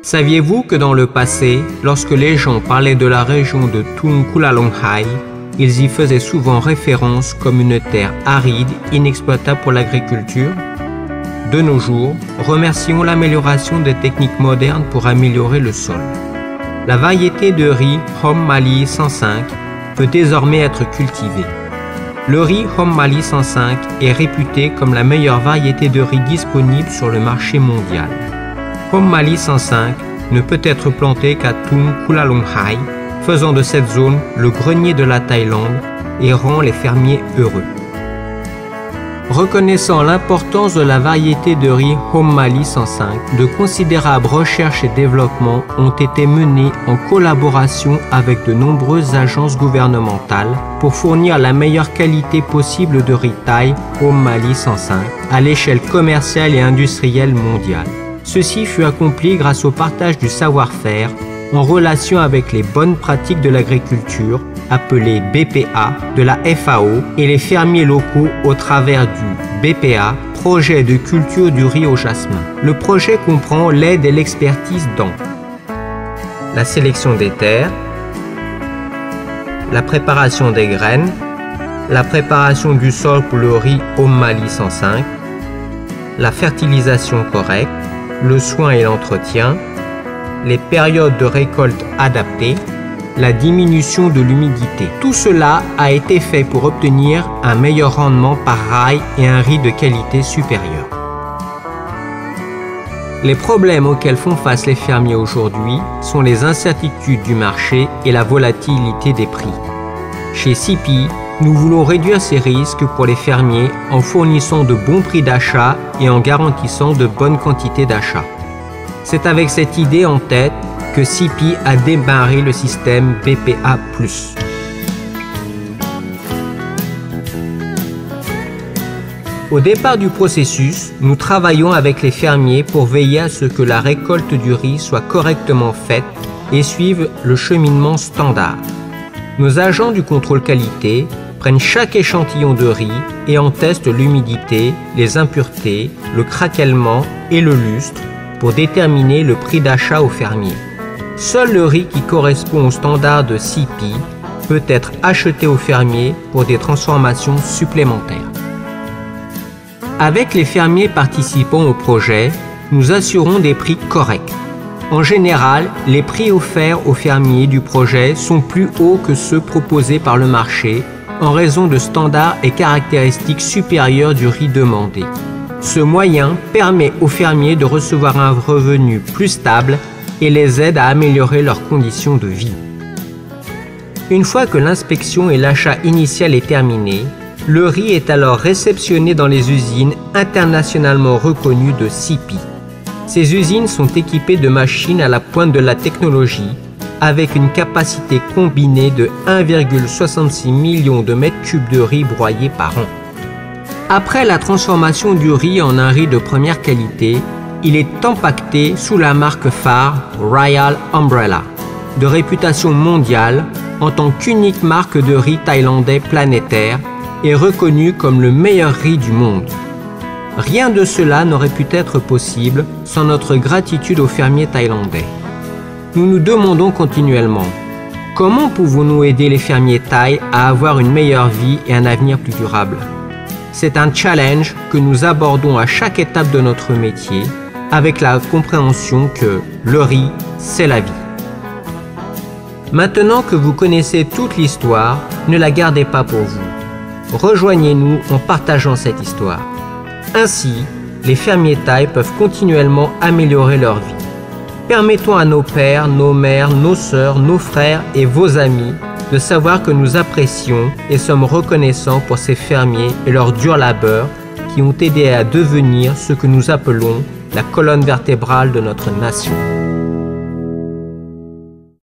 Saviez-vous que dans le passé, lorsque les gens parlaient de la région de Tungkulalonghai, ils y faisaient souvent référence comme une terre aride, inexploitable pour l'agriculture? De nos jours, remercions l'amélioration des techniques modernes pour améliorer le sol. La variété de riz Hom Mali 105 peut désormais être cultivée. Le riz Hom Mali 105 est réputé comme la meilleure variété de riz disponible sur le marché mondial. Hom Mali 105 ne peut être planté qu'à Tungkulalonghai, faisant de cette zone le grenier de la Thaïlande et rend les fermiers heureux. Reconnaissant l'importance de la variété de riz Hom Mali 105, de considérables recherches et développements ont été menés en collaboration avec de nombreuses agences gouvernementales pour fournir la meilleure qualité possible de riz thaï Hom Mali 105 à l'échelle commerciale et industrielle mondiale. Ceci fut accompli grâce au partage du savoir-faire en relation avec les bonnes pratiques de l'agriculture, appelées BPA, de la FAO et les fermiers locaux au travers du BPA, projet de culture du riz au jasmin. Le projet comprend l'aide et l'expertise dans la sélection des terres, la préparation des graines, la préparation du sol pour le riz Hom Mali 105, la fertilisation correcte, le soin et l'entretien, les périodes de récolte adaptées, la diminution de l'humidité. Tout cela a été fait pour obtenir un meilleur rendement par rail et un riz de qualité supérieure. Les problèmes auxquels font face les fermiers aujourd'hui sont les incertitudes du marché et la volatilité des prix. Chez CIPI, nous voulons réduire ces risques pour les fermiers en fournissant de bons prix d'achat et en garantissant de bonnes quantités d'achat. C'est avec cette idée en tête que CIPI a démarré le système BPA+. Au départ du processus, nous travaillons avec les fermiers pour veiller à ce que la récolte du riz soit correctement faite et suive le cheminement standard. Nos agents du contrôle qualité prennent chaque échantillon de riz et en testent l'humidité, les impuretés, le craquellement et le lustre pour déterminer le prix d'achat aux fermiers. Seul le riz qui correspond au standard de CIPI peut être acheté aux fermiers pour des transformations supplémentaires. Avec les fermiers participant au projet, nous assurons des prix corrects. En général, les prix offerts aux fermiers du projet sont plus hauts que ceux proposés par le marché en raison de standards et caractéristiques supérieures du riz demandé. Ce moyen permet aux fermiers de recevoir un revenu plus stable et les aide à améliorer leurs conditions de vie. Une fois que l'inspection et l'achat initial est terminé, le riz est alors réceptionné dans les usines internationalement reconnues de CIPI. Ces usines sont équipées de machines à la pointe de la technologie avec une capacité combinée de 1,66 million de mètres cubes de riz broyés par an. Après la transformation du riz en un riz de première qualité, il est empaqueté sous la marque phare Royal Umbrella, de réputation mondiale en tant qu'unique marque de riz thaïlandais planétaire et reconnue comme le meilleur riz du monde. Rien de cela n'aurait pu être possible sans notre gratitude aux fermiers thaïlandais. Nous nous demandons continuellement, comment pouvons-nous aider les fermiers thaïs à avoir une meilleure vie et un avenir plus durable? C'est un challenge que nous abordons à chaque étape de notre métier, avec la compréhension que le riz, c'est la vie. Maintenant que vous connaissez toute l'histoire, ne la gardez pas pour vous. Rejoignez-nous en partageant cette histoire. Ainsi, les fermiers thaïs peuvent continuellement améliorer leur vie. Permettons à nos pères, nos mères, nos sœurs, nos frères et vos amis de savoir que nous apprécions et sommes reconnaissants pour ces fermiers et leur dur labeur qui ont aidé à devenir ce que nous appelons la colonne vertébrale de notre nation.